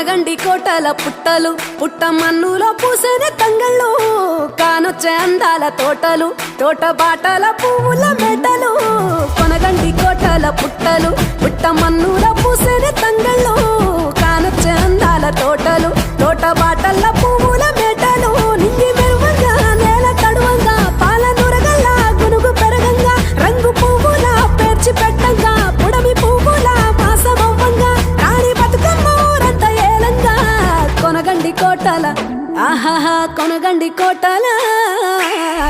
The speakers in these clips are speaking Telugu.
కొనగండి కోటల పుట్టలు పుట్ట మన్నులో పూసేనే తంగళ్ళు కానొచ్చే అందాల తోటలు తోట బాటల పువ్వుల మెటలు కొనగండి కోటల పుట్టలు పుట్ట మన్నులో పూసేనే తంగళ్ళు కానొచ్చే అందాల తోటలు తోట బాటల పువ్వుల మెటలు నింగి మెరువంగా నేల తడువంగా పాల నురగల్లా గునుగు పెరగంగా రంగు పువ్వుల పేర్చి పెట్టంగా పుడమి పువ్వుల మాసమవ్వంగా రాణి బతుకమ్మ ఊరంత ఏలంగా కొనగండి కోటల ఆహాహా కొనగండి కోటల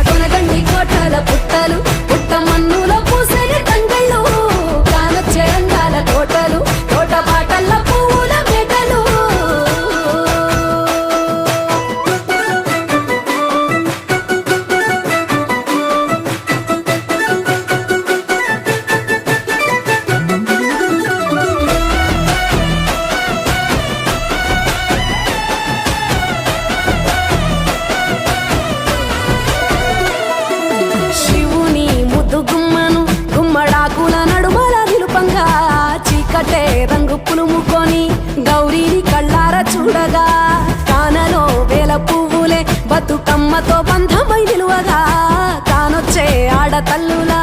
కొనగండి కోటల పుట్టలు పుట్ట మన్నులో పూసేనే తంగళ్ళు కానొచ్చే అందాల తోటలు తోట బాటల పువ్వుల మెటలు శివుని ముద్దు గుమ్మను గుమ్మడాకుల నడుమల నిలుపంగా చీకటే రంగు పులుముకొని గౌరీని కళ్ళార చూడగా కానలో వేల పువ్వులే బతుకమ్మతో బంధమై నిలువగా కానొచ్చే ఆడతల్లులా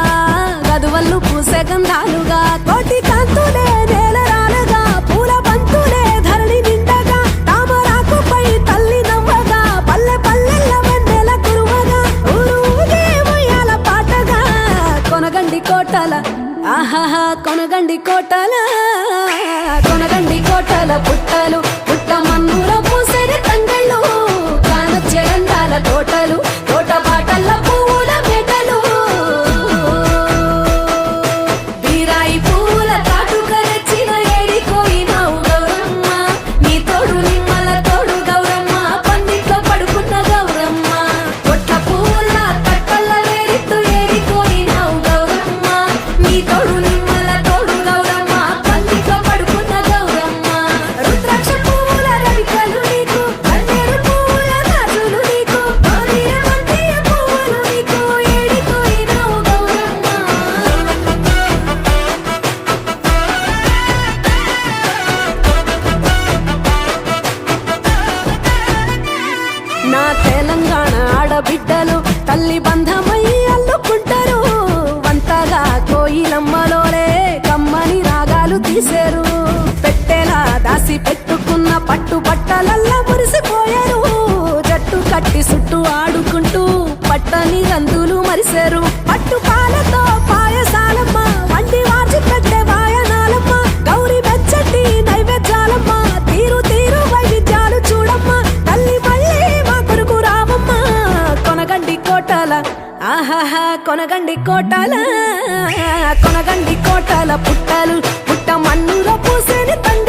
గదువల్లు పూసే గంధాలుగా కోటి కాంతులే నేల రాలగా పూల బంతులే ధరణి నిండగా తామరాకుపై తల్లి నవ్వగా పల్లె పల్లెల్ల వెన్నెల కురువగా ఊరు ఊగే ఉయ్యాల పాటగా కొనగండి కోటల ఆహాహా కొనగండి కోటల కొనగండి కోటల పుట్టలు పుట్ట మన్నులో పూసేనే తంగళ్ళు కానొచ్చే అందాల తోటలు తోట బాటల పువ్వుల మెటలు బీరాయి పువ్వుల తాటుక తెచ్చిన ఏడికోయినావు గౌరమ్మ నీ తోడు నిమ్మల తోడు గౌరమ్మ పందిట్లో పడుకున్న గౌరమ్మ కొట్ల పువ్వుల తట్టల్ల వేరిత్తు ఏడికోయినావు గౌరమ్మ నీ తోడు నిమ్మల తోడు గౌరమ్మ పందిట్లో పడుకున్న గౌరమ్మ రుద్రాక్ష పువ్వుల రవికలు నీకు కన్నేరు పువ్వుల గాజులు నీకు గౌరీరమంతియ పువ్వులు నీకు ఏడికోయినావు గౌరమ్మ నా తెలంగాణ ఆడబిడ్డలు తల్లి బంధమై అల్లుకుంటారు వంతగా కోయిలమ్మలోలే కమ్మని రాగాలు తీసేరు పెట్టేలా దాసి పెట్టుకున్న పట్టు బట్టలల్లా మురిసిపోయారు జట్టు కట్టి చుట్టూ ఆడుకుంటూ పట్టని రందులు మరిసేరు పట్టు పాలతో పాయసాలమ్మ వండి వాచి పెట్టే వాయనాలమ్మ గౌరీ వెచ్చటి నైవేద్యాలమ్మ తీరు తీరు వైవిధ్యాలు చూడమ్మ తల్లి మళ్ళీ మా కొరకు రామమ్మ కొనగండి కోటల ఆహాహా కొనగండి కోటల కొనగండి కోటల పుట్టలు పుట్ట మన్నులో పూసేని తంగ